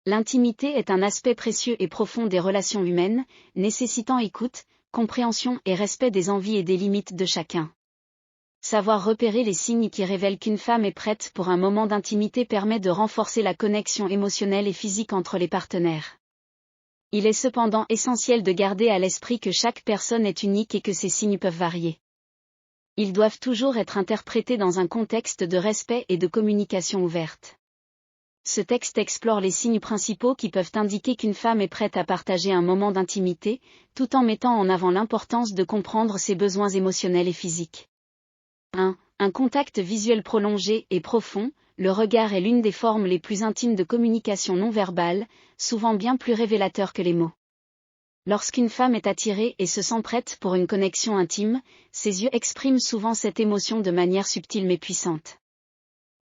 L'intimité est un aspect précieux et profond des relations humaines, nécessitant écoute, compréhension et respect des envies et des limites de chacun. Savoir repérer les signes qui révèlent qu'une femme est prête pour un moment d'intimité permet de renforcer la connexion émotionnelle et physique entre les partenaires. Il est cependant essentiel de garder à l'esprit que chaque personne est unique et que ces signes peuvent varier. Ils doivent toujours être interprétés dans un contexte de respect et de communication ouverte. Ce texte explore les signes principaux qui peuvent indiquer qu'une femme est prête à partager un moment d'intimité, tout en mettant en avant l'importance de comprendre ses besoins émotionnels et physiques. 1. Un contact visuel prolongé et profond. Le regard est l'une des formes les plus intimes de communication non verbale, souvent bien plus révélateur que les mots. Lorsqu'une femme est attirée et se sent prête pour une connexion intime, ses yeux expriment souvent cette émotion de manière subtile mais puissante.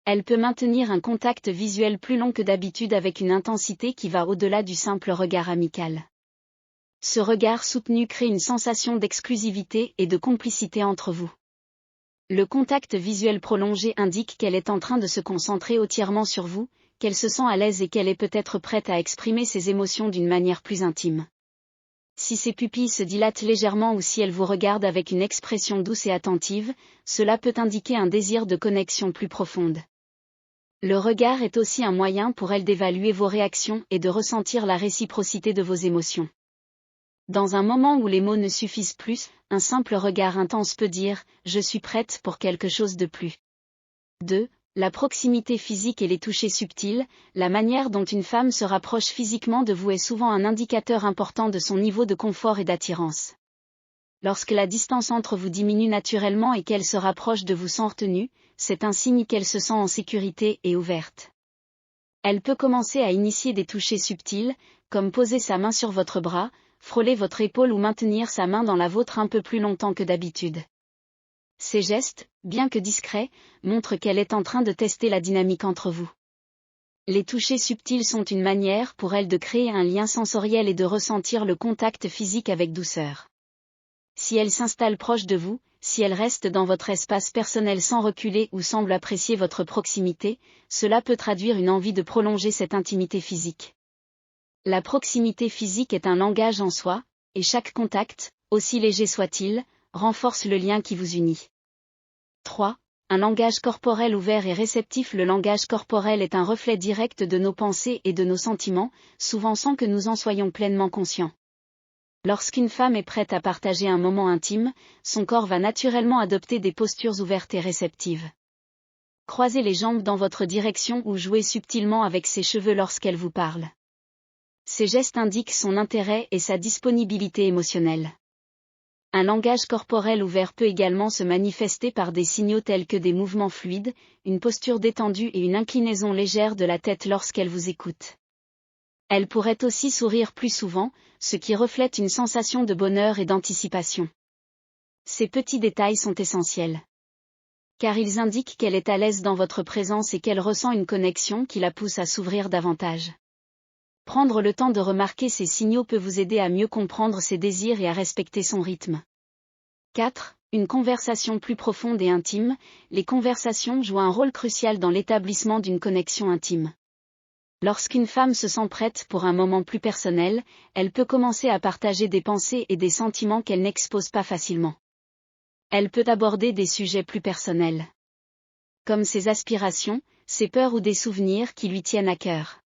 Elle peut maintenir un contact visuel plus long que d'habitude avec une intensité qui va au-delà du simple regard amical. Ce regard soutenu crée une sensation d'exclusivité et de complicité entre vous. Le contact visuel prolongé indique qu'elle est en train de se concentrer entièrement sur vous, qu'elle se sent à l'aise et qu'elle est peut-être prête à exprimer ses émotions d'une manière plus intime. Si ses pupilles se dilatent légèrement ou si elle vous regarde avec une expression douce et attentive, cela peut indiquer un désir de connexion plus profonde. Le regard est aussi un moyen pour elle d'évaluer vos réactions et de ressentir la réciprocité de vos émotions. Dans un moment où les mots ne suffisent plus, un simple regard intense peut dire « Je suis prête pour quelque chose de plus ». 2. La proximité physique et les touchés subtils. La manière dont une femme se rapproche physiquement de vous est souvent un indicateur important de son niveau de confort et d'attirance. Lorsque la distance entre vous diminue naturellement et qu'elle se rapproche de vous sans retenue, c'est un signe qu'elle se sent en sécurité et ouverte. Elle peut commencer à initier des touchés subtils, comme poser sa main sur votre bras, frôler votre épaule ou maintenir sa main dans la vôtre un peu plus longtemps que d'habitude. Ces gestes, bien que discrets, montrent qu'elle est en train de tester la dynamique entre vous. Les touchés subtils sont une manière pour elle de créer un lien sensoriel et de ressentir le contact physique avec douceur. Si elle s'installe proche de vous, si elle reste dans votre espace personnel sans reculer ou semble apprécier votre proximité, cela peut traduire une envie de prolonger cette intimité physique. La proximité physique est un langage en soi, et chaque contact, aussi léger soit-il, renforce le lien qui vous unit. 3. Un langage corporel ouvert et réceptif. Le langage corporel est un reflet direct de nos pensées et de nos sentiments, souvent sans que nous en soyons pleinement conscients. Lorsqu'une femme est prête à partager un moment intime, son corps va naturellement adopter des postures ouvertes et réceptives. Croisez les jambes dans votre direction ou jouez subtilement avec ses cheveux lorsqu'elle vous parle. Ces gestes indiquent son intérêt et sa disponibilité émotionnelle. Un langage corporel ouvert peut également se manifester par des signaux tels que des mouvements fluides, une posture détendue et une inclinaison légère de la tête lorsqu'elle vous écoute. Elle pourrait aussi sourire plus souvent, ce qui reflète une sensation de bonheur et d'anticipation. Ces petits détails sont essentiels. Car ils indiquent qu'elle est à l'aise dans votre présence et qu'elle ressent une connexion qui la pousse à s'ouvrir davantage. Prendre le temps de remarquer ces signaux peut vous aider à mieux comprendre ses désirs et à respecter son rythme. 4. Une conversation plus profonde et intime. Les conversations jouent un rôle crucial dans l'établissement d'une connexion intime. Lorsqu'une femme se sent prête pour un moment plus personnel, elle peut commencer à partager des pensées et des sentiments qu'elle n'expose pas facilement. Elle peut aborder des sujets plus personnels, comme ses aspirations, ses peurs ou des souvenirs qui lui tiennent à cœur.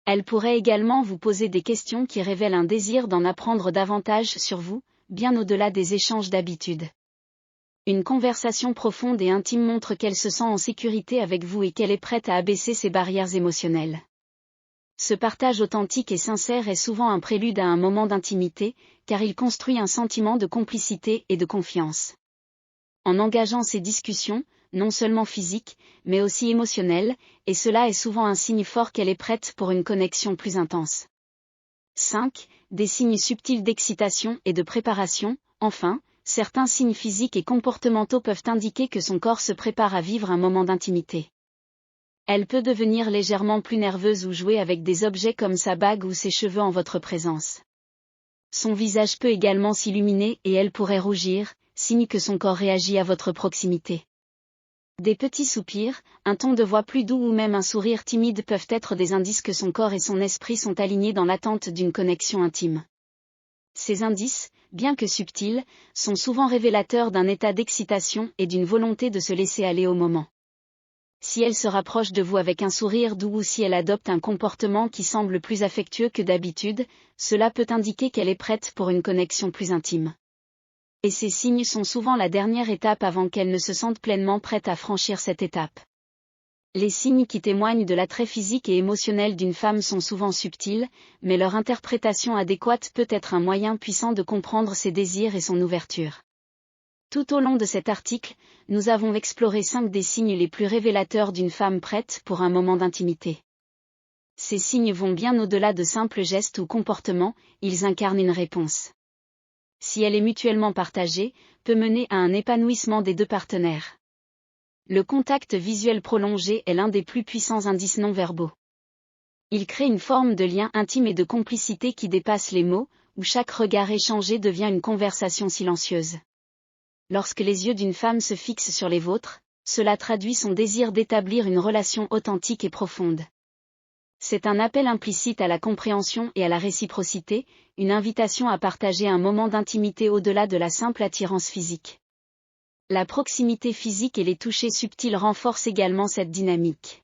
Elle pourrait également vous poser des questions qui révèlent un désir d'en apprendre davantage sur vous, bien au-delà des échanges d'habitude. Une conversation profonde et intime montre qu'elle se sent en sécurité avec vous et qu'elle est prête à abaisser ses barrières émotionnelles. Ce partage authentique et sincère est souvent un prélude à un moment d'intimité, car il construit un sentiment de complicité et de confiance. En engageant ces discussions, non seulement physiques, mais aussi émotionnelles, et cela est souvent un signe fort qu'elle est prête pour une connexion plus intense. 5. Des signes subtils d'excitation et de préparation. Enfin, certains signes physiques et comportementaux peuvent indiquer que son corps se prépare à vivre un moment d'intimité. Elle peut devenir légèrement plus nerveuse ou jouer avec des objets comme sa bague ou ses cheveux en votre présence. Son visage peut également s'illuminer et elle pourrait rougir, signe que son corps réagit à votre proximité. Des petits soupirs, un ton de voix plus doux ou même un sourire timide peuvent être des indices que son corps et son esprit sont alignés dans l'attente d'une connexion intime. Ces indices, bien que subtils, sont souvent révélateurs d'un état d'excitation et d'une volonté de se laisser aller au moment. Si elle se rapproche de vous avec un sourire doux ou si elle adopte un comportement qui semble plus affectueux que d'habitude, cela peut indiquer qu'elle est prête pour une connexion plus intime. Et ces signes sont souvent la dernière étape avant qu'elle ne se sente pleinement prête à franchir cette étape. Les signes qui témoignent de l'attrait physique et émotionnel d'une femme sont souvent subtils, mais leur interprétation adéquate peut être un moyen puissant de comprendre ses désirs et son ouverture. Tout au long de cet article, nous avons exploré 5 des signes les plus révélateurs d'une femme prête pour un moment d'intimité. Ces signes vont bien au-delà de simples gestes ou comportements, ils incarnent une réponse. Si elle est mutuellement partagée, peut mener à un épanouissement des deux partenaires. Le contact visuel prolongé est l'un des plus puissants indices non-verbaux. Il crée une forme de lien intime et de complicité qui dépasse les mots, où chaque regard échangé devient une conversation silencieuse. Lorsque les yeux d'une femme se fixent sur les vôtres, cela traduit son désir d'établir une relation authentique et profonde. C'est un appel implicite à la compréhension et à la réciprocité, une invitation à partager un moment d'intimité au-delà de la simple attirance physique. La proximité physique et les touchés subtils renforcent également cette dynamique.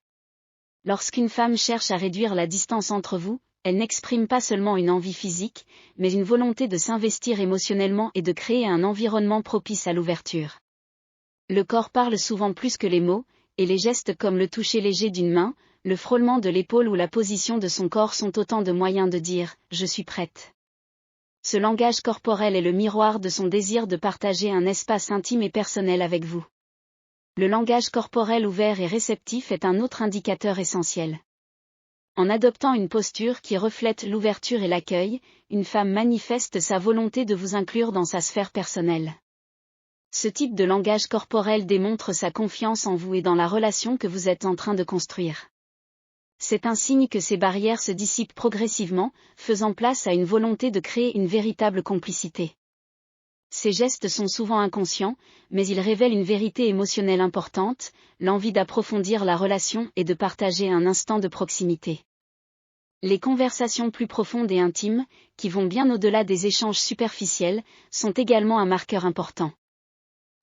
Lorsqu'une femme cherche à réduire la distance entre vous, elle n'exprime pas seulement une envie physique, mais une volonté de s'investir émotionnellement et de créer un environnement propice à l'ouverture. Le corps parle souvent plus que les mots, et les gestes comme le toucher léger d'une main, le frôlement de l'épaule ou la position de son corps sont autant de moyens de dire « je suis prête ». Ce langage corporel est le miroir de son désir de partager un espace intime et personnel avec vous. Le langage corporel ouvert et réceptif est un autre indicateur essentiel. En adoptant une posture qui reflète l'ouverture et l'accueil, une femme manifeste sa volonté de vous inclure dans sa sphère personnelle. Ce type de langage corporel démontre sa confiance en vous et dans la relation que vous êtes en train de construire. C'est un signe que ces barrières se dissipent progressivement, faisant place à une volonté de créer une véritable complicité. Ces gestes sont souvent inconscients, mais ils révèlent une vérité émotionnelle importante, l'envie d'approfondir la relation et de partager un instant de proximité. Les conversations plus profondes et intimes, qui vont bien au-delà des échanges superficiels, sont également un marqueur important.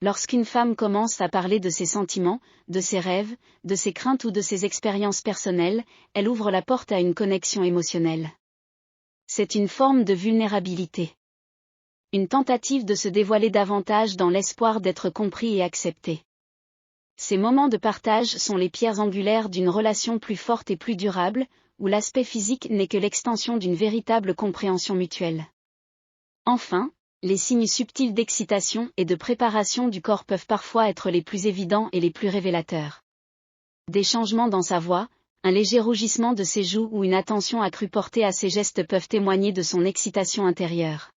Lorsqu'une femme commence à parler de ses sentiments, de ses rêves, de ses craintes ou de ses expériences personnelles, elle ouvre la porte à une connexion émotionnelle. C'est une forme de vulnérabilité. Une tentative de se dévoiler davantage dans l'espoir d'être compris et accepté. Ces moments de partage sont les pierres angulaires d'une relation plus forte et plus durable, où l'aspect physique n'est que l'extension d'une véritable compréhension mutuelle. Enfin, les signes subtils d'excitation et de préparation du corps peuvent parfois être les plus évidents et les plus révélateurs. Des changements dans sa voix, un léger rougissement de ses joues ou une attention accrue portée à ses gestes peuvent témoigner de son excitation intérieure.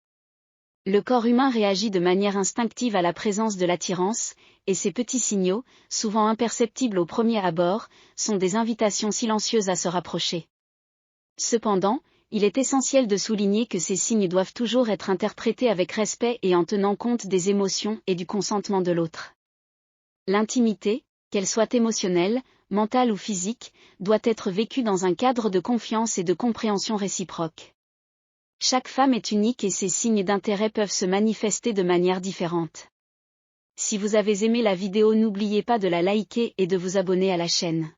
Le corps humain réagit de manière instinctive à la présence de l'attirance, et ces petits signaux, souvent imperceptibles au premier abord, sont des invitations silencieuses à se rapprocher. Cependant, il est essentiel de souligner que ces signes doivent toujours être interprétés avec respect et en tenant compte des émotions et du consentement de l'autre. L'intimité, qu'elle soit émotionnelle, mentale ou physique, doit être vécue dans un cadre de confiance et de compréhension réciproque. Chaque femme est unique et ses signes d'intérêt peuvent se manifester de manière différente. Si vous avez aimé la vidéo, n'oubliez pas de la liker et de vous abonner à la chaîne.